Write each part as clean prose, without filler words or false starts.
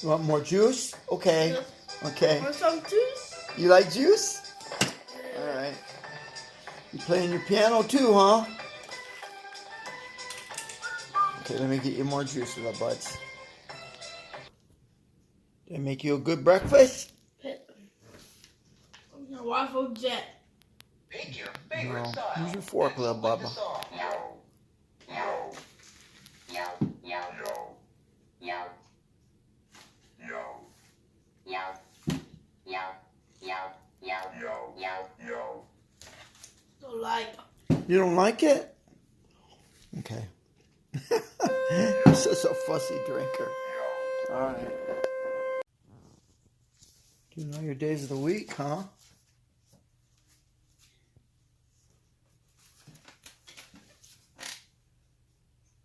You want more juice? Okay. Yes. Okay. Want some juice? You like juice? Alright. You playing your piano too, huh? Okay, let me get you more juice, little buds. Did I make you a good breakfast? Waffle jet. Pick your favorite No. style. Use your fork, little bubba. Don't like. You don't like it? Okay. You're such a fussy drinker. Alright. You know your days of the week, huh?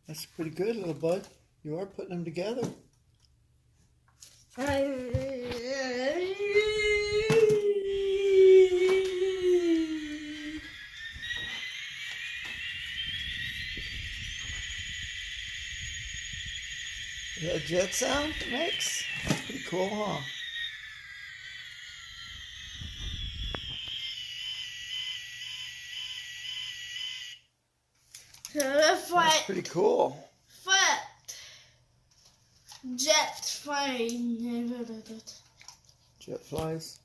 That's pretty good, little bud. You are putting them together. Is that a jet sound it makes? That's pretty cool, huh? That's pretty cool. Foot. Jet flying. Jet flies.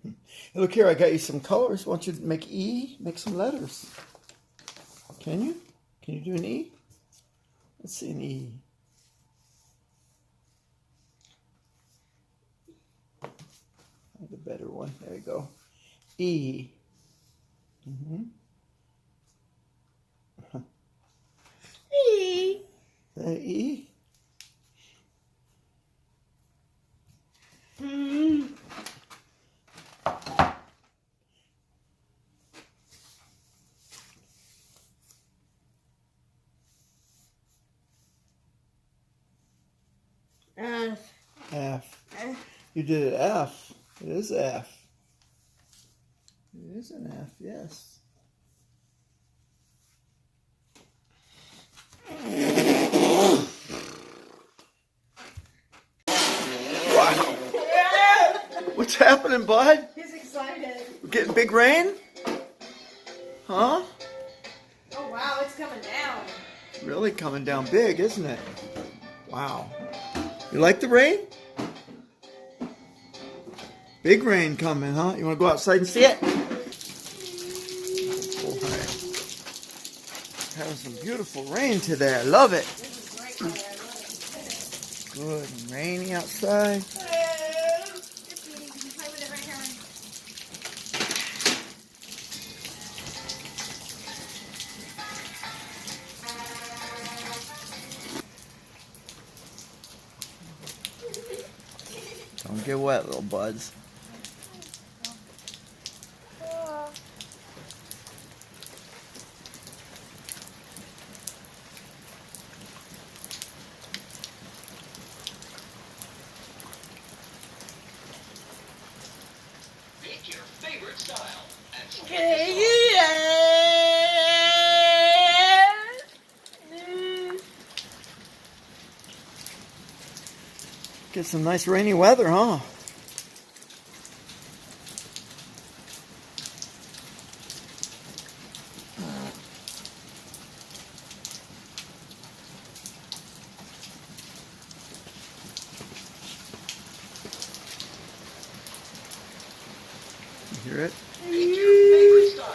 Hey, look here, I got you some colors. Why don't you make E? Make some letters. Can you? Can you do an E? Let's see an E. Find a better one. There you go. E. E. E. F. F. You did it F. It is F. It is an F, yes. Wow. What's happening, bud? He's excited. We're getting big rain? Huh? Oh wow, it's coming down. Really coming down big, isn't it? Wow. You like the rain? Big rain coming, huh? You want to go outside and see it? Oh, boy. Having some beautiful rain today. I love it. Good and rainy outside. Don't get wet, little buds. Pick your favorite style. Get some nice rainy weather, huh? You hear it? Pick your favorite style.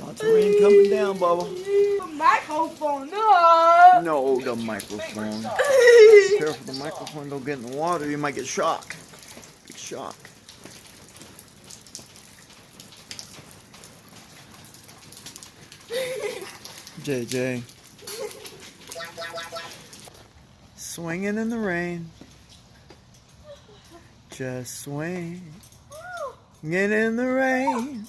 Lots of rain coming down, Bubba. Microphone, no. No, the microphone. Careful, the microphone don't get in the water. You might get shock. Big shock. JJ. Swinging in the rain. Just swing. And in the rain,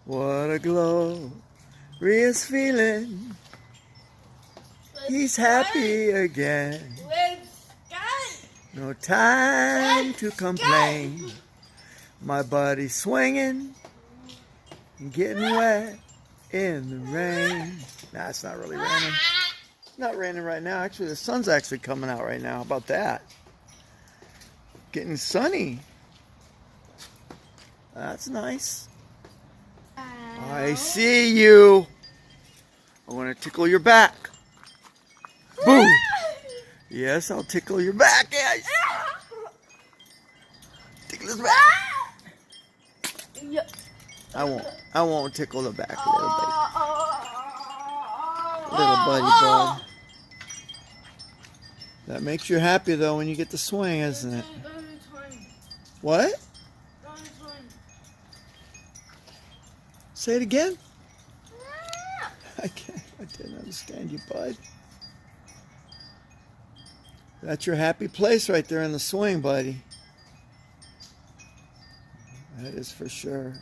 what a glorious feeling. He's happy again. No time to complain. My buddy's swinging, getting wet in the rain. Nah, it's not really raining. It's not raining right now. Actually, the sun's actually coming out right now. How about that? Getting sunny. That's nice. I see you. I want to tickle your back. Boom. Yes, I'll tickle your back. Yes. Tickle his back. I won't tickle the back, little buddy bud. That makes you happy though when you get the swing, isn't it? What? Say it again. I didn't understand you, bud. That's your happy place right there in the swing, buddy. That is for sure.